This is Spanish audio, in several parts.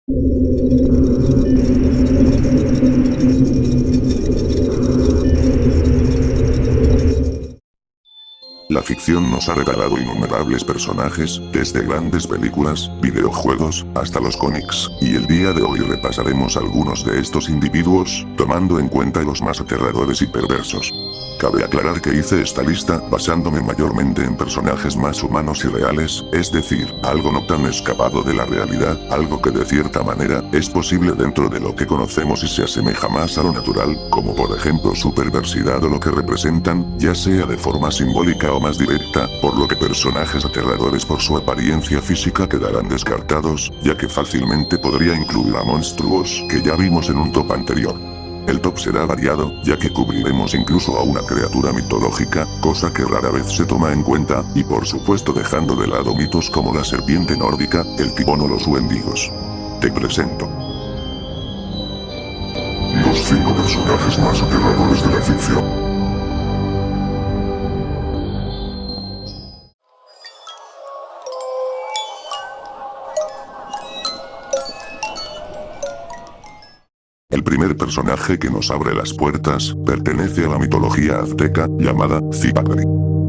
La ficción nos ha regalado innumerables personajes, desde grandes películas, videojuegos, hasta los cómics, y el día de hoy repasaremos algunos de estos individuos, tomando en cuenta los más aterradores y perversos. Cabe aclarar que hice esta lista basándome mayormente en personajes más humanos y reales, es decir, algo no tan escapado de la realidad, algo que de cierta manera es posible dentro de lo que conocemos y se asemeja más a lo natural, como por ejemplo su perversidad o lo que representan, ya sea de forma simbólica o más directa, por lo que personajes aterradores por su apariencia física quedarán descartados, ya que fácilmente podría incluir a monstruos que ya vimos en un top anterior. El top será variado, ya que cubriremos incluso a una criatura mitológica, cosa que rara vez se toma en cuenta, y por supuesto dejando de lado mitos como la serpiente nórdica, el tibón o los wendigos. Te presento los 5 personajes más aterradores de la ficción. El primer personaje que nos abre las puertas, pertenece a la mitología azteca, llamada Zipaquirá.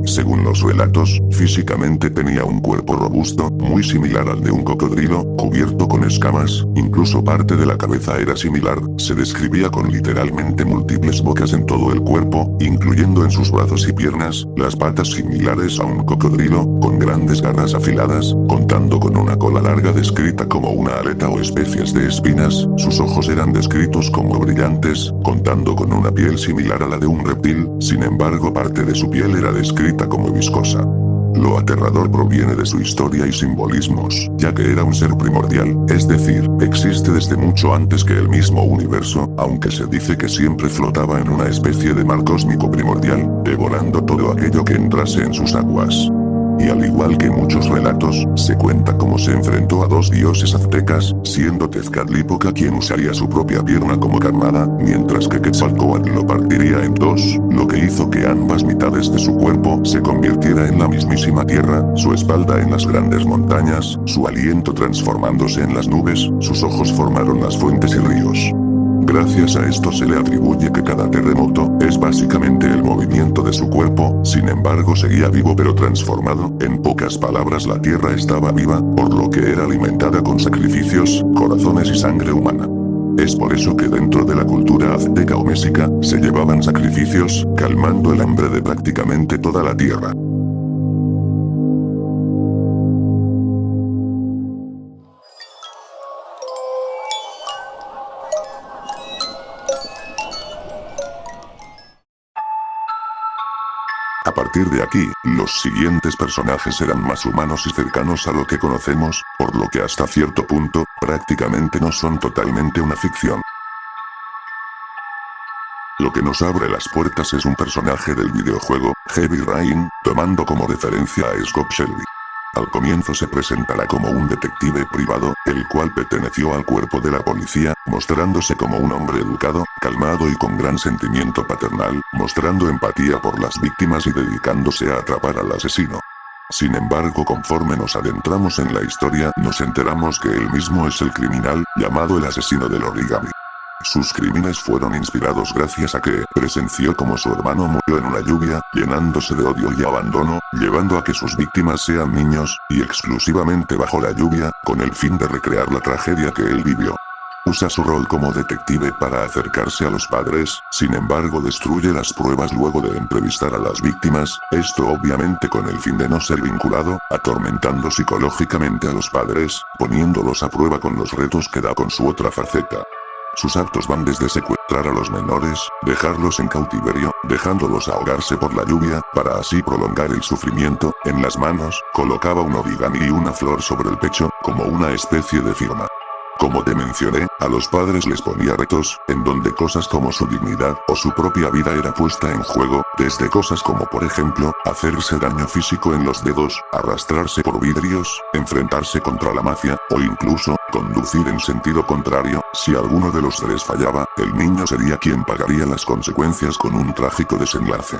Según los relatos, físicamente tenía un cuerpo robusto, muy similar al de un cocodrilo, cubierto con escamas, incluso parte de la cabeza era similar, se describía con literalmente múltiples bocas en todo el cuerpo, incluyendo en sus brazos y piernas, las patas similares a un cocodrilo, con grandes garras afiladas, contando con una cola larga descrita como una aleta o especies de espinas, sus ojos eran descritos como brillantes, contando con una piel similar a la de un reptil, sin embargo parte de su piel era descrita como viscosa. Lo aterrador proviene de su historia y simbolismos, ya que era un ser primordial, es decir, existe desde mucho antes que el mismo universo, aunque se dice que siempre flotaba en una especie de mar cósmico primordial, devorando todo aquello que entrase en sus aguas. Y al igual que muchos relatos, se cuenta cómo se enfrentó a 2 dioses aztecas, siendo Tezcatlipoca quien usaría su propia pierna como carnada, mientras que Quetzalcóatl lo partiría en 2, lo que hizo que ambas mitades de su cuerpo se convirtiera en la mismísima tierra, su espalda en las grandes montañas, su aliento transformándose en las nubes, sus ojos formaron las fuentes y ríos. Gracias a esto se le atribuye que cada terremoto es básicamente el movimiento de su cuerpo, sin embargo seguía vivo pero transformado, en pocas palabras la tierra estaba viva, por lo que era alimentada con sacrificios, corazones y sangre humana. Es por eso que dentro de la cultura azteca o mexica, se llevaban sacrificios, calmando el hambre de prácticamente toda la tierra. A partir de aquí, los siguientes personajes eran más humanos y cercanos a lo que conocemos, por lo que hasta cierto punto, prácticamente no son totalmente una ficción. Lo que nos abre las puertas es un personaje del videojuego, Heavy Rain, tomando como referencia a Scott Shelby. Al comienzo se presentará como un detective privado, el cual perteneció al cuerpo de la policía, mostrándose como un hombre educado, calmado y con gran sentimiento paternal, mostrando empatía por las víctimas y dedicándose a atrapar al asesino. Sin embargo, conforme nos adentramos en la historia, nos enteramos que él mismo es el criminal, llamado el asesino del origami. Sus crímenes fueron inspirados gracias a que presenció como su hermano murió en una lluvia, llenándose de odio y abandono, llevando a que sus víctimas sean niños, y exclusivamente bajo la lluvia, con el fin de recrear la tragedia que él vivió. Usa su rol como detective para acercarse a los padres, sin embargo destruye las pruebas luego de entrevistar a las víctimas, esto obviamente con el fin de no ser vinculado, atormentando psicológicamente a los padres, poniéndolos a prueba con los retos que da con su otra faceta. Sus actos van desde secuestrar a los menores, dejarlos en cautiverio, dejándolos ahogarse por la lluvia, para así prolongar el sufrimiento. En las manos, colocaba un origami y una flor sobre el pecho, como una especie de firma. Como te mencioné, a los padres les ponía retos, en donde cosas como su dignidad o su propia vida era puesta en juego, desde cosas como por ejemplo, hacerse daño físico en los dedos, arrastrarse por vidrios, enfrentarse contra la mafia, o incluso, conducir en sentido contrario. Si alguno de los 3 fallaba, el niño sería quien pagaría las consecuencias con un trágico desenlace.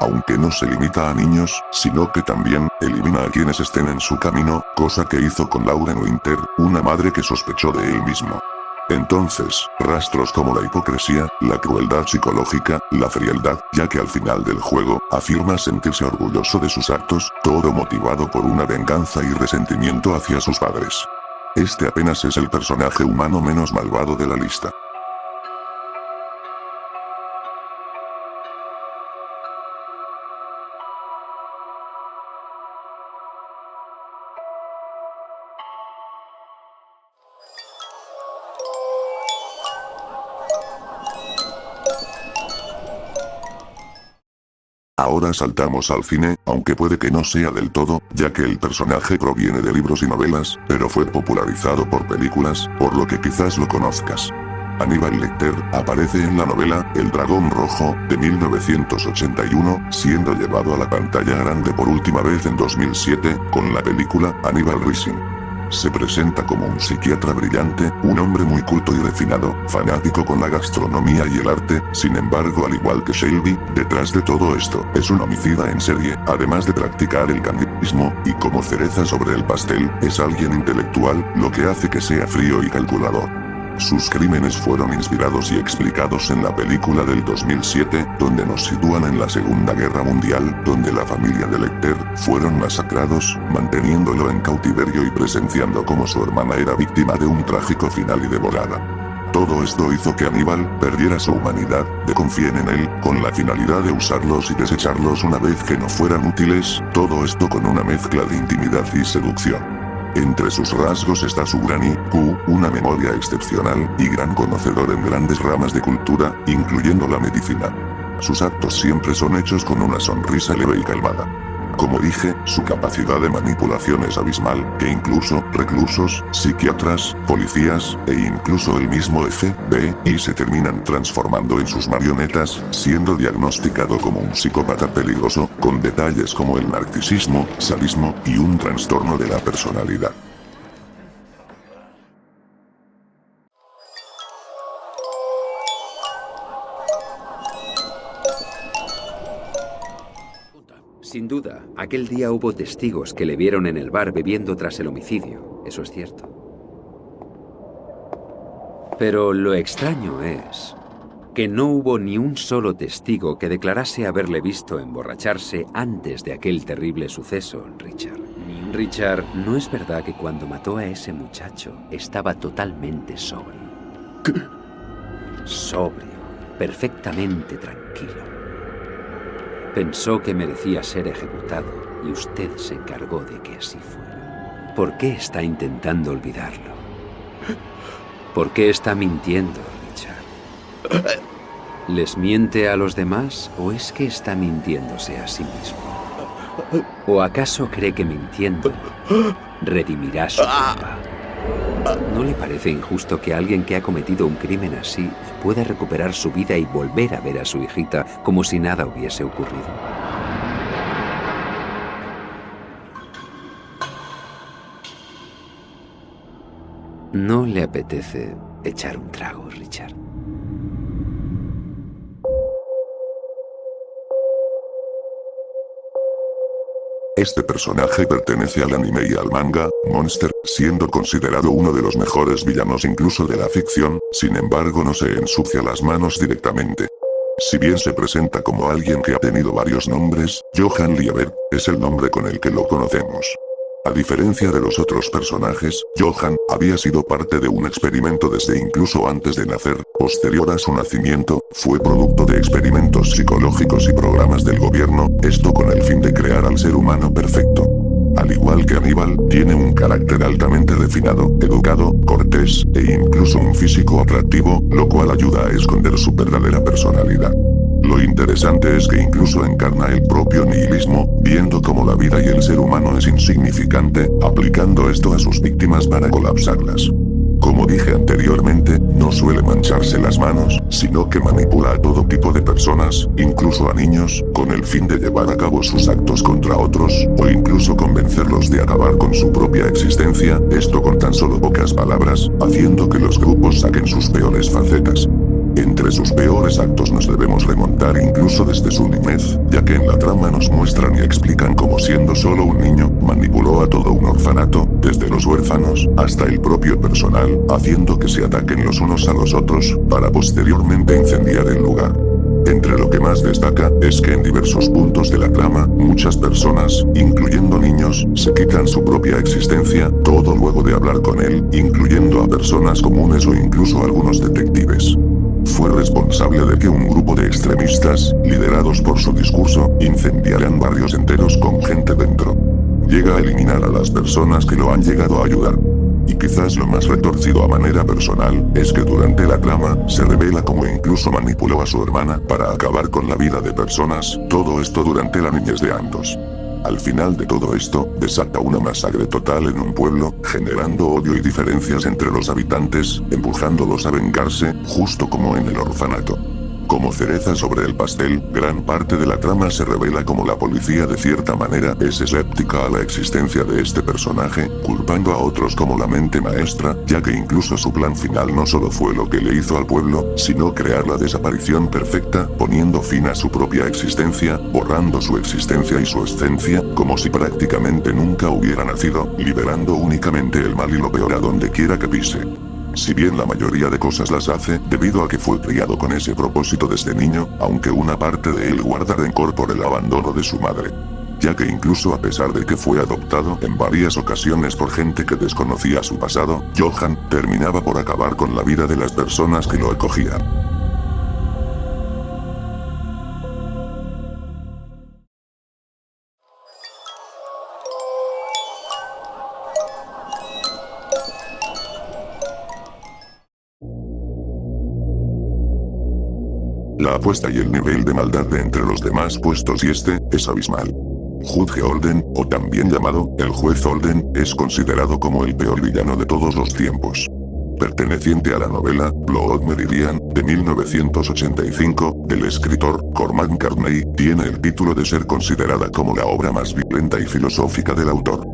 Aunque no se limita a niños, sino que también elimina a quienes estén en su camino, cosa que hizo con Lauren Winter, una madre que sospechó de él mismo. Entonces, rastros como la hipocresía, la crueldad psicológica, la frialdad, ya que al final del juego, afirma sentirse orgulloso de sus actos, todo motivado por una venganza y resentimiento hacia sus padres. Este apenas es el personaje humano menos malvado de la lista. Ahora saltamos al cine, aunque puede que no sea del todo, ya que el personaje proviene de libros y novelas, pero fue popularizado por películas, por lo que quizás lo conozcas. Aníbal Lecter aparece en la novela El Dragón Rojo, de 1981, siendo llevado a la pantalla grande por última vez en 2007, con la película Aníbal Rising. Se presenta como un psiquiatra brillante, un hombre muy culto y refinado, fanático con la gastronomía y el arte, sin embargo al igual que Shelby, detrás de todo esto, es un homicida en serie, además de practicar el canibalismo, y como cereza sobre el pastel, es alguien intelectual, lo que hace que sea frío y calculador. Sus crímenes fueron inspirados y explicados en la película del 2007, donde nos sitúan en la Segunda Guerra Mundial, donde la familia de Lecter fueron masacrados, manteniéndolo en cautiverio y presenciando cómo su hermana era víctima de un trágico final y devorada. Todo esto hizo que Aníbal perdiera su humanidad, de confíen en él, con la finalidad de usarlos y desecharlos una vez que no fueran útiles, todo esto con una mezcla de intimidad y seducción. Entre sus rasgos está su gran IQ, una memoria excepcional, y gran conocedor en grandes ramas de cultura, incluyendo la medicina. Sus actos siempre son hechos con una sonrisa leve y calmada. Como dije, su capacidad de manipulación es abismal, que incluso reclusos, psiquiatras, policías, e incluso el mismo FBI se terminan transformando en sus marionetas, siendo diagnosticado como un psicópata peligroso, con detalles como el narcisismo, sadismo, y un trastorno de la personalidad. Sin duda, aquel día hubo testigos que le vieron en el bar bebiendo tras el homicidio, eso es cierto. Pero lo extraño es que no hubo ni un solo testigo que declarase haberle visto emborracharse antes de aquel terrible suceso, Richard. Richard, ¿no es verdad que cuando mató a ese muchacho estaba totalmente sobrio? ¿Qué? Sobrio, perfectamente tranquilo. Pensó que merecía ser ejecutado y usted se encargó de que así fuera. ¿Por qué está intentando olvidarlo? ¿Por qué está mintiendo, Richard? ¿Les miente a los demás o es que está mintiéndose a sí mismo? ¿O acaso cree que mintiendo redimirá su culpa? ¿No le parece injusto que alguien que ha cometido un crimen así pueda recuperar su vida y volver a ver a su hijita como si nada hubiese ocurrido? ¿No le apetece echar un trago, Richard? Este personaje pertenece al anime y al manga, Monster, siendo considerado uno de los mejores villanos incluso de la ficción, sin embargo no se ensucia las manos directamente. Si bien se presenta como alguien que ha tenido varios nombres, Johann Liebert es el nombre con el que lo conocemos. A diferencia de los otros personajes, Johann había sido parte de un experimento desde incluso antes de nacer. Posterior a su nacimiento, fue producto de experimentos psicológicos y programas del gobierno, esto con el fin de crear al ser humano perfecto. Al igual que Aníbal, tiene un carácter altamente refinado, educado, cortés, e incluso un físico atractivo, lo cual ayuda a esconder su verdadera personalidad. Lo interesante es que incluso encarna el propio nihilismo, viendo cómo la vida y el ser humano es insignificante, aplicando esto a sus víctimas para colapsarlas. Como dije anteriormente, no suele mancharse las manos, sino que manipula a todo tipo de personas, incluso a niños, con el fin de llevar a cabo sus actos contra otros, o incluso convencerlos de acabar con su propia existencia, esto con tan solo pocas palabras, haciendo que los grupos saquen sus peores facetas. Entre sus peores actos nos debemos remontar incluso desde su niñez, ya que en la trama nos muestran y explican cómo siendo solo un niño, manipuló a todo un orfanato, desde los huérfanos, hasta el propio personal, haciendo que se ataquen los unos a los otros, para posteriormente incendiar el lugar. Entre lo que más destaca, es que en diversos puntos de la trama, muchas personas, incluyendo niños, se quitan su propia existencia, todo luego de hablar con él, incluyendo a personas comunes o incluso algunos detectives. Fue responsable de que un grupo de extremistas, liderados por su discurso, incendiaran barrios enteros con gente dentro. Llega a eliminar a las personas que lo han llegado a ayudar. Y quizás lo más retorcido a manera personal, es que durante la trama, se revela cómo incluso manipuló a su hermana para acabar con la vida de personas, todo esto durante la niñez de ambos. Al final de todo esto, desata una masacre total en un pueblo, generando odio y diferencias entre los habitantes, empujándolos a vengarse, justo como en el orfanato. Como cereza sobre el pastel, gran parte de la trama se revela como la policía de cierta manera es escéptica a la existencia de este personaje, culpando a otros como la mente maestra, ya que incluso su plan final no solo fue lo que le hizo al pueblo, sino crear la desaparición perfecta, poniendo fin a su propia existencia, borrando su existencia y su esencia, como si prácticamente nunca hubiera nacido, liberando únicamente el mal y lo peor a donde quiera que pise. Si bien la mayoría de cosas las hace, debido a que fue criado con ese propósito desde niño, aunque una parte de él guarda rencor por el abandono de su madre. Ya que incluso a pesar de que fue adoptado en varias ocasiones por gente que desconocía su pasado, Johan terminaba por acabar con la vida de las personas que lo acogían. La apuesta y el nivel de maldad de entre los demás puestos y este, es abismal. Judge Olden, o también llamado, el juez Olden, es considerado como el peor villano de todos los tiempos. Perteneciente a la novela, Blood Meridian, de 1985, del escritor, Cormac McCartney, tiene el título de ser considerada como la obra más violenta y filosófica del autor.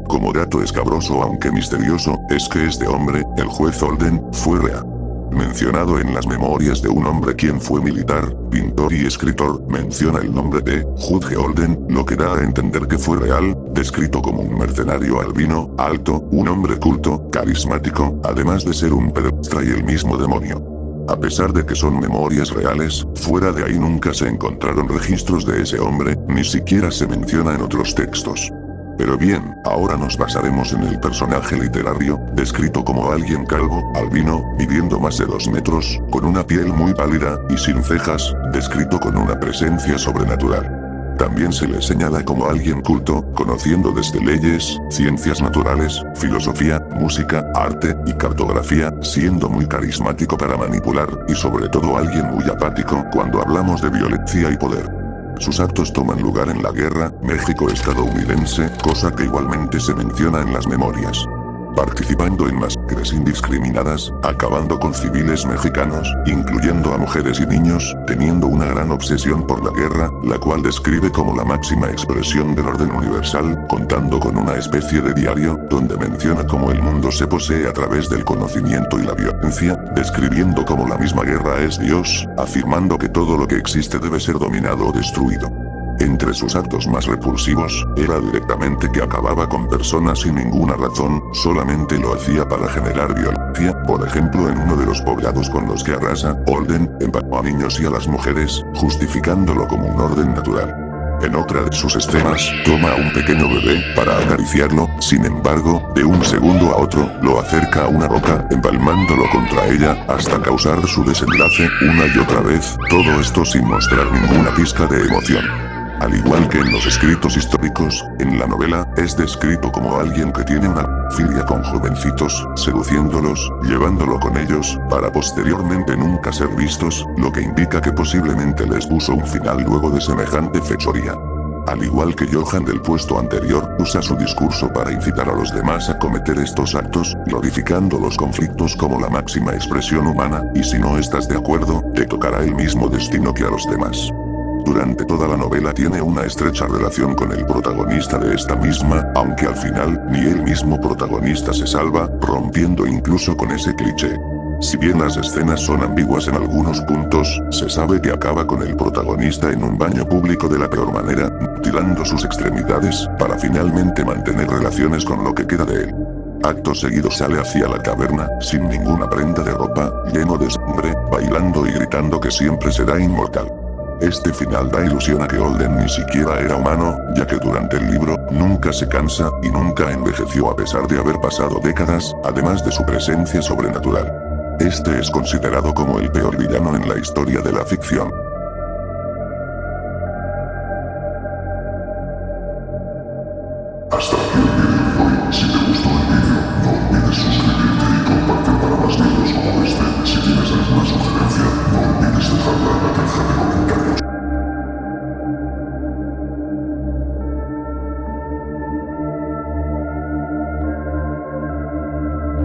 Como dato escabroso aunque misterioso, es que este hombre, el juez Olden, fue real. Mencionado en las memorias de un hombre quien fue militar, pintor y escritor, menciona el nombre de Judge Olden, lo que da a entender que fue real, descrito como un mercenario albino, alto, un hombre culto, carismático, además de ser un pedestra y el mismo demonio. A pesar de que son memorias reales, fuera de ahí nunca se encontraron registros de ese hombre, ni siquiera se menciona en otros textos. Pero bien, ahora nos basaremos en el personaje literario, descrito como alguien calvo, albino, midiendo más de 2 metros, con una piel muy pálida, y sin cejas, descrito con una presencia sobrenatural. También se le señala como alguien culto, conociendo desde leyes, ciencias naturales, filosofía, música, arte y cartografía, siendo muy carismático para manipular, y sobre todo alguien muy apático cuando hablamos de violencia y poder. Sus actos toman lugar en la guerra México-estadounidense, cosa que igualmente se menciona en las memorias. Participando en masacres indiscriminadas, acabando con civiles mexicanos, incluyendo a mujeres y niños, teniendo una gran obsesión por la guerra, la cual describe como la máxima expresión del orden universal, contando con una especie de diario, donde menciona cómo el mundo se posee a través del conocimiento y la violencia, describiendo cómo la misma guerra es Dios, afirmando que todo lo que existe debe ser dominado o destruido. Entre sus actos más repulsivos, era directamente que acababa con personas sin ninguna razón, solamente lo hacía para generar violencia, por ejemplo en uno de los poblados con los que arrasa, Olden, empaló a niños y a las mujeres, justificándolo como un orden natural. En otra de sus escenas, toma a un pequeño bebé para acariciarlo, sin embargo, de un segundo a otro, lo acerca a una roca, empalmándolo contra ella, hasta causar su desenlace, una y otra vez, todo esto sin mostrar ninguna pizca de emoción. Al igual que en los escritos históricos, en la novela, es descrito como alguien que tiene una filia con jovencitos, seduciéndolos, llevándolo con ellos, para posteriormente nunca ser vistos, lo que indica que posiblemente les puso un final luego de semejante fechoría. Al igual que Johan del puesto anterior, usa su discurso para incitar a los demás a cometer estos actos, glorificando los conflictos como la máxima expresión humana, y si no estás de acuerdo, te tocará el mismo destino que a los demás. Durante toda la novela tiene una estrecha relación con el protagonista de esta misma, aunque al final, ni el mismo protagonista se salva, rompiendo incluso con ese cliché. Si bien las escenas son ambiguas en algunos puntos, se sabe que acaba con el protagonista en un baño público de la peor manera, mutilando sus extremidades, para finalmente mantener relaciones con lo que queda de él. Acto seguido sale hacia la caverna, sin ninguna prenda de ropa, lleno de sangre, bailando y gritando que siempre será inmortal. Este final da ilusión a que Holden ni siquiera era humano, ya que durante el libro, nunca se cansa y nunca envejeció a pesar de haber pasado décadas, además de su presencia sobrenatural. Este es considerado como el peor villano en la historia de la ficción.